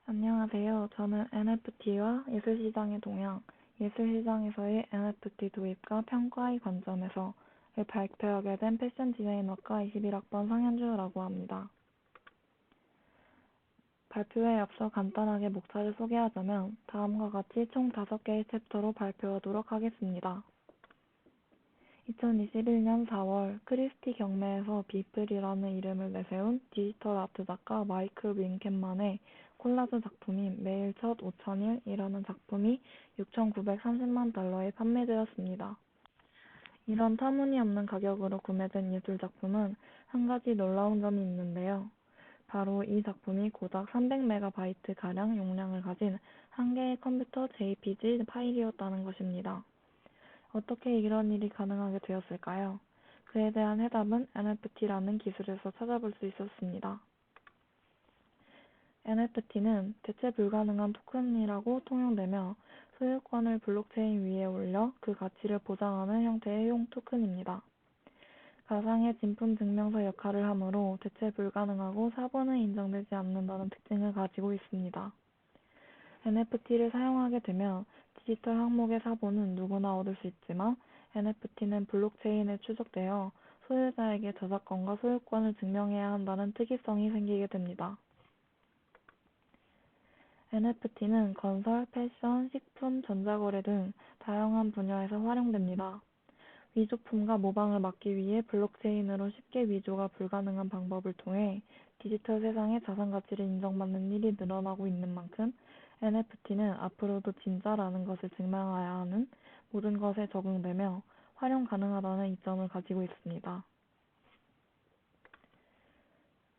안녕하세요. 저는 NFT와 예술시장의 동향, 예술시장에서의 NFT 도입과 평가의 관점에서를 발표하게 된 패션 디자이너과 21학번 상현주라고 합니다. 발표에 앞서 간단하게 목차를 소개하자면 다음과 같이 총 5개의 챕터로 발표하도록 하겠습니다. 2021년 4월 크리스티 경매에서 비플이라는 이름을 내세운 디지털 아트 작가 마이클 윙켄만의 콜라주 작품인 매일 첫 5,000일이라는 작품이 6,930만 달러에 판매되었습니다. 이런 터무니없는 가격으로 구매된 예술 작품은 한 가지 놀라운 점이 있는데요. 바로 이 작품이 고작 300MB 가량 용량을 가진 한 개의 컴퓨터 JPG 파일이었다는 것입니다. 어떻게 이런 일이 가능하게 되었을까요? 그에 대한 해답은 NFT라는 기술에서 찾아볼 수 있었습니다. NFT는 대체 불가능한 토큰이라고 통용되며 소유권을 블록체인 위에 올려 그 가치를 보장하는 형태의 토큰입니다. 가상의 진품 증명서 역할을 하므로 대체 불가능하고 사본은 인정되지 않는다는 특징을 가지고 있습니다. NFT를 사용하게 되면 디지털 항목의 사본은 누구나 얻을 수 있지만 NFT는 블록체인에 추적되어 소유자에게 저작권과 소유권을 증명해야 한다는 특이성이 생기게 됩니다. NFT는 건설, 패션, 식품, 전자거래 등 다양한 분야에서 활용됩니다. 위조품과 모방을 막기 위해 블록체인으로 쉽게 위조가 불가능한 방법을 통해 디지털 세상의 자산 가치를 인정받는 일이 늘어나고 있는 만큼 NFT는 앞으로도 진짜라는 것을 증명해야 하는 모든 것에 적용되며 활용 가능하다는 이점을 가지고 있습니다.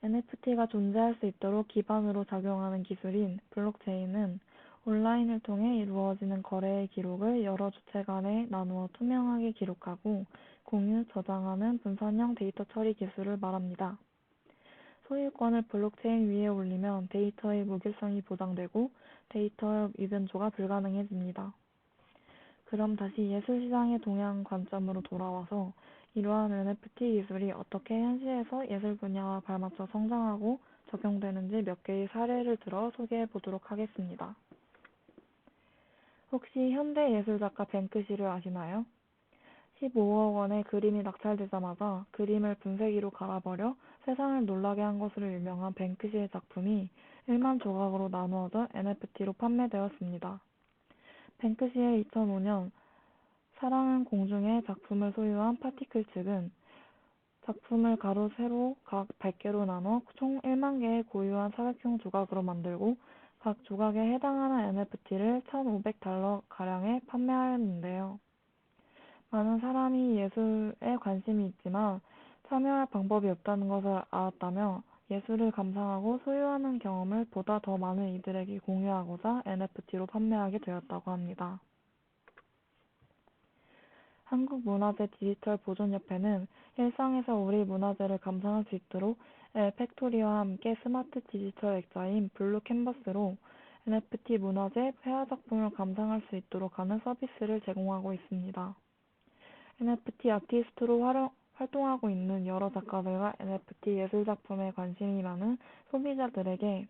NFT가 존재할 수 있도록 기반으로 작용하는 기술인 블록체인은 온라인을 통해 이루어지는 거래의 기록을 여러 주체 간에 나누어 투명하게 기록하고 공유, 저장하는 분산형 데이터 처리 기술을 말합니다. 소유권을 블록체인 위에 올리면 데이터의 무결성이 보장되고 데이터 위변조가 불가능해집니다. 그럼 다시 예술시장의 동향 관점으로 돌아와서 이러한 NFT 기술이 어떻게 현실에서 예술 분야와 발맞춰 성장하고 적용되는지 몇 개의 사례를 들어 소개해 보도록 하겠습니다. 혹시 현대 예술작가 뱅크시를 아시나요? 15억 원의 그림이 낙찰되자마자 그림을 분쇄기로 갈아버려 세상을 놀라게 한 것으로 유명한 뱅크시의 작품이 1만 조각으로 나누어져 NFT로 판매되었습니다. 뱅크시의 2005년 사랑은 공중의 작품을 소유한 파티클 측은 작품을 가로 세로 각 100개로 나눠 총 1만 개의 고유한 사각형 조각으로 만들고 각 조각에 해당하는 NFT를 1,500달러가량에 판매하였는데요. 많은 사람이 예술에 관심이 있지만 참여할 방법이 없다는 것을 알았다며 예술을 감상하고 소유하는 경험을 보다 더 많은 이들에게 공유하고자 NFT로 판매하게 되었다고 합니다. 한국문화재 디지털 보존협회는 일상에서 우리 문화재를 감상할 수 있도록 엘팩토리와 함께 스마트 디지털 액자인 블루 캔버스로 NFT 문화재 회화 작품을 감상할 수 있도록 하는 서비스를 제공하고 있습니다. NFT 아티스트로 활동하고 있는 여러 작가들과 NFT 예술 작품에 관심이 많은 소비자들에게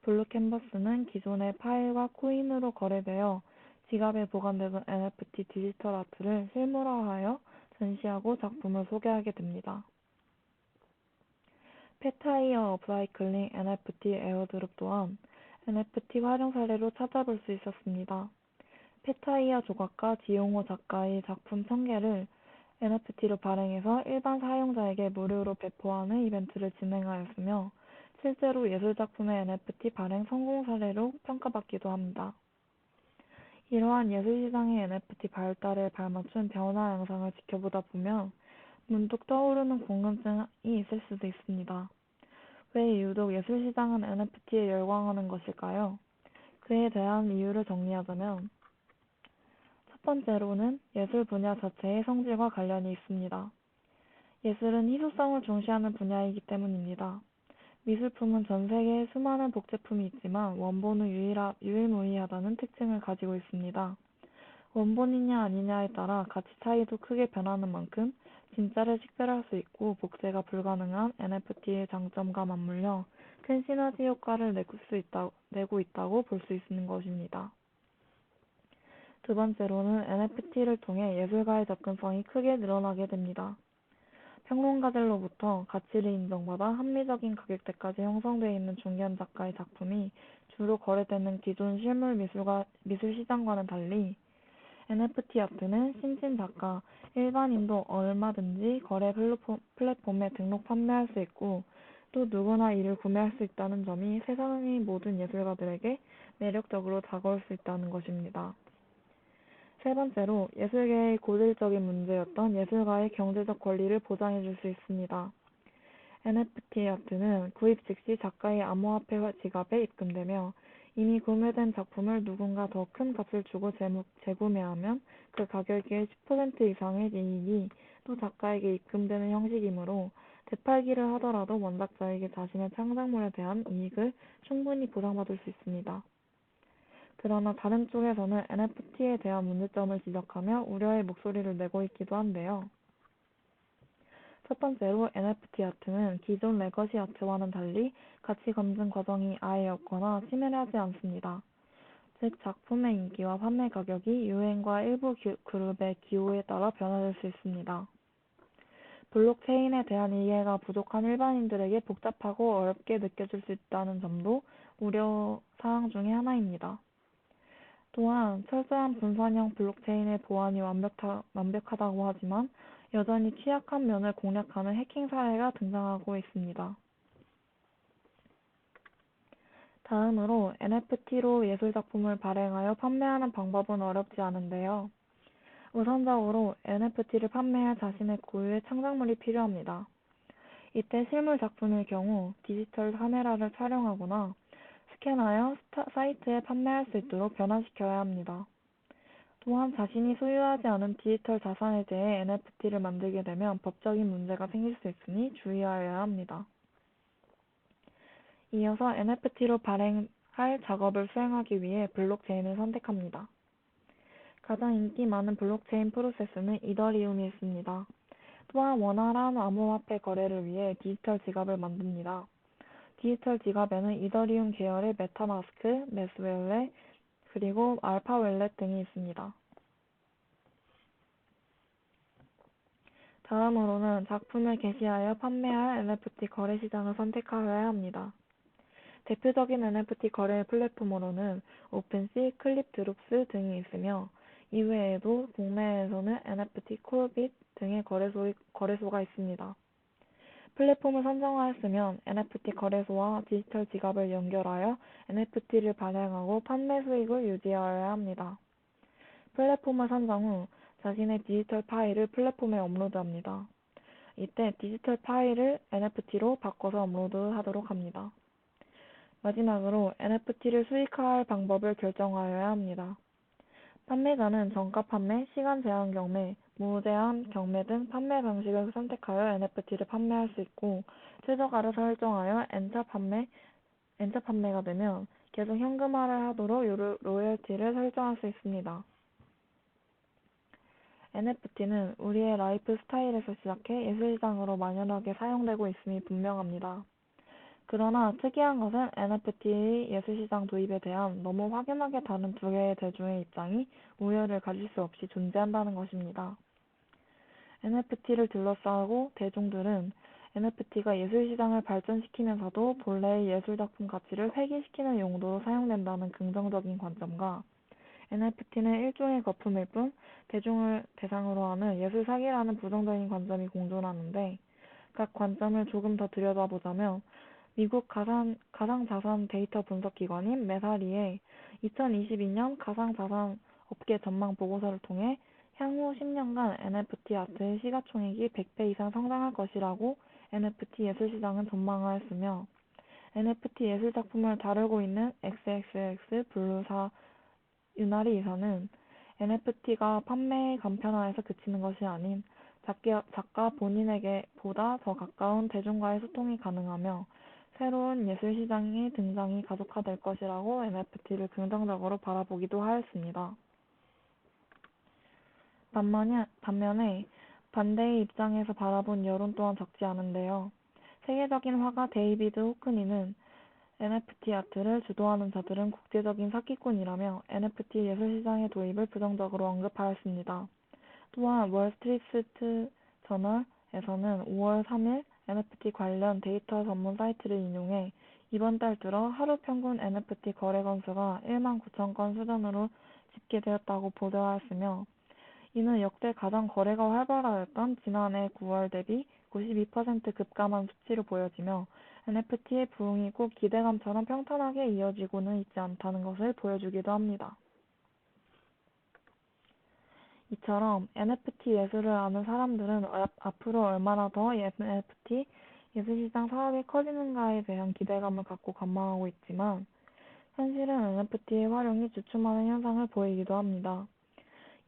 블루 캔버스는 기존의 파일과 코인으로 거래되어 지갑에 보관되던 NFT 디지털 아트를 실물화하여 전시하고 작품을 소개하게 됩니다. 펫타이어 업사이클링 NFT 에어드롭 또한 NFT 활용 사례로 찾아볼 수 있었습니다. 펫타이어 조각가 지용호 작가의 작품 1000개를 NFT로 발행해서 일반 사용자에게 무료로 배포하는 이벤트를 진행하였으며 실제로 예술작품의 NFT 발행 성공 사례로 평가받기도 합니다. 이러한 예술시장의 NFT 발달에 발맞춘 변화 양상을 지켜보다 보면 문득 떠오르는 궁금증이 있을 수도 있습니다. 왜 유독 예술시장은 NFT에 열광하는 것일까요? 그에 대한 이유를 정리하자면 첫 번째로는 예술 분야 자체의 성질과 관련이 있습니다. 예술은 희소성을 중시하는 분야이기 때문입니다. 미술품은 전 세계에 수많은 복제품이 있지만 원본은 유일무이하다는 특징을 가지고 있습니다. 원본이냐 아니냐에 따라 가치 차이도 크게 변하는 만큼 진짜를 식별할 수 있고 복제가 불가능한 NFT의 장점과 맞물려 큰 시너지 효과를 내고 있다고 볼 수 있는 것입니다. 두 번째로는 NFT를 통해 예술가의 접근성이 크게 늘어나게 됩니다. 평론가들로부터 가치를 인정받아 합리적인 가격대까지 형성되어 있는 중견 작가의 작품이 주로 거래되는 기존 실물 미술 시장과는 달리 NFT 아트는 신진 작가, 일반인도 얼마든지 거래 플랫폼에 등록 판매할 수 있고 또 누구나 이를 구매할 수 있다는 점이 세상의 모든 예술가들에게 매력적으로 다가올 수 있다는 것입니다. 세 번째로 예술계의 고질적인 문제였던 예술가의 경제적 권리를 보장해 줄 수 있습니다. NFT 아트는 구입 즉시 작가의 암호화폐 지갑에 입금되며 이미 구매된 작품을 누군가 더 큰 값을 주고 재구매하면 그 가격의 10% 이상의 이익이 또 작가에게 입금되는 형식이므로 되팔기를 하더라도 원작자에게 자신의 창작물에 대한 이익을 충분히 보상받을 수 있습니다. 그러나 다른 쪽에서는 NFT에 대한 문제점을 지적하며 우려의 목소리를 내고 있기도 한데요. 첫 번째로 NFT 아트는 기존 레거시 아트와는 달리 가치 검증 과정이 아예 없거나 치밀하지 않습니다. 즉 작품의 인기와 판매 가격이 유행과 일부 그룹의 기호에 따라 변화될 수 있습니다. 블록체인에 대한 이해가 부족한 일반인들에게 복잡하고 어렵게 느껴질 수 있다는 점도 우려 사항 중의 하나입니다. 또한 철저한 분산형 블록체인의 보안이 완벽하다고 하지만 여전히 취약한 면을 공략하는 해킹 사례가 등장하고 있습니다. 다음으로 NFT로 예술작품을 발행하여 판매하는 방법은 어렵지 않은데요. 우선적으로 NFT를 판매할 자신의 고유의 창작물이 필요합니다. 이때 실물 작품일 경우 디지털 카메라를 촬영하거나 스캔하여 사이트에 판매할 수 있도록 변환시켜야 합니다. 또한 자신이 소유하지 않은 디지털 자산에 대해 NFT를 만들게 되면 법적인 문제가 생길 수 있으니 주의하여야 합니다. 이어서 NFT로 발행할 작업을 수행하기 위해 블록체인을 선택합니다. 가장 인기 많은 블록체인 프로세스는 이더리움이 있습니다. 또한 원활한 암호화폐 거래를 위해 디지털 지갑을 만듭니다. 디지털 지갑에는 이더리움 계열의 메타마스크, 매스웰렛, 그리고 알파웰렛 등이 있습니다. 다음으로는 작품을 게시하여 판매할 NFT 거래 시장을 선택하여야 합니다. 대표적인 NFT 거래 플랫폼으로는 오픈시, 클립드롭스 등이 있으며 이외에도 국내에서는 NFT 콜빗 등의 거래소가 있습니다. 플랫폼을 선정하였으면 NFT 거래소와 디지털 지갑을 연결하여 NFT를 발행하고 판매 수익을 유지하여야 합니다. 플랫폼을 선정 후 자신의 디지털 파일을 플랫폼에 업로드합니다. 이때 디지털 파일을 NFT로 바꿔서 업로드하도록 합니다. 마지막으로 NFT를 수익화할 방법을 결정하여야 합니다. 판매자는 정가 판매, 시간 제한 경매, 무제한 경매 등 판매 방식을 선택하여 NFT를 판매할 수 있고 최저가를 설정하여 N차 판매가 되면 계속 현금화를 하도록 로열티를 설정할 수 있습니다. NFT는 우리의 라이프 스타일에서 시작해 예술시장으로 만연하게 사용되고 있음이 분명합니다. 그러나 특이한 것은 NFT의 예술시장 도입에 대한 너무 확연하게 다른 두 개의 대중의 입장이 우열을 가질 수 없이 존재한다는 것입니다. NFT를 둘러싸고 대중들은 NFT가 예술시장을 발전시키면서도 본래의 예술작품 가치를 회귀시키는 용도로 사용된다는 긍정적인 관점과 NFT는 일종의 거품일 뿐 대중을 대상으로 하는 예술 사기라는 부정적인 관점이 공존하는데 각 관점을 조금 더 들여다보자면 미국 가상자산 데이터 분석 기관인 메사리의 2022년 가상자산 업계 전망 보고서를 통해 향후 10년간 NFT 아트의 시가총액이 100배 이상 성장할 것이라고 NFT 예술시장은 전망하였으며 NFT 예술작품을 다루고 있는 XXX 블루사 유나리 이사는 NFT가 판매 간편화에서 그치는 것이 아닌 작가 본인에게 보다 더 가까운 대중과의 소통이 가능하며 새로운 예술시장의 등장이 가속화될 것이라고 NFT를 긍정적으로 바라보기도 하였습니다. 반면에 반대의 입장에서 바라본 여론 또한 적지 않은데요. 세계적인 화가 데이비드 호크니는 NFT 아트를 주도하는 자들은 국제적인 사기꾼이라며 NFT 예술 시장의 도입을 부정적으로 언급하였습니다. 또한 월스트리트 저널에서는 5월 3일 NFT 관련 데이터 전문 사이트를 인용해 이번 달 들어 하루 평균 NFT 거래 건수가 1만 9천 건 수준으로 집계되었다고 보도하였으며, 이는 역대 가장 거래가 활발하였던 지난해 9월 대비 92% 급감한 수치로 보여지며 NFT의 부흥이 꼭 기대감처럼 평탄하게 이어지고는 있지 않다는 것을 보여주기도 합니다. 이처럼 NFT 예술을 아는 사람들은 앞으로 얼마나 더 NFT 예술시장 사업이 커지는가에 대한 기대감을 갖고 관망하고 있지만, 현실은 NFT의 활용이 주춤하는 현상을 보이기도 합니다.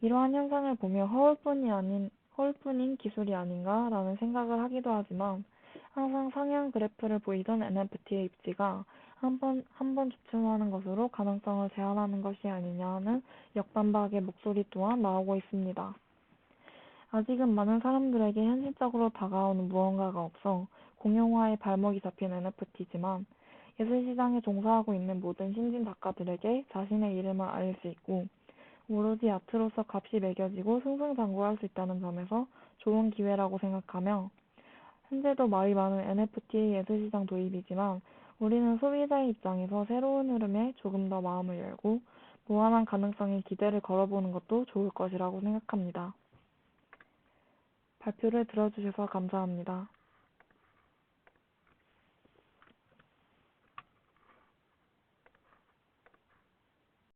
이러한 현상을 보며 허울뿐인 기술이 아닌가라는 생각을 하기도 하지만, 항상 상향 그래프를 보이던 NFT의 입지가 한번 주춤하는 것으로 가능성을 제한하는 것이 아니냐 하는 역반박의 목소리 또한 나오고 있습니다. 아직은 많은 사람들에게 현실적으로 다가오는 무언가가 없어 공용화의 발목이 잡힌 NFT지만, 예술시장에 종사하고 있는 모든 신진 작가들에게 자신의 이름을 알릴 수 있고 오로지 아트로서 값이 매겨지고 승승장구할 수 있다는 점에서 좋은 기회라고 생각하며, 현재도 말이 많은 NFT 예술시장 도입이지만 우리는 소비자의 입장에서 새로운 흐름에 조금 더 마음을 열고 무한한 가능성에 기대를 걸어보는 것도 좋을 것이라고 생각합니다. 발표를 들어주셔서 감사합니다.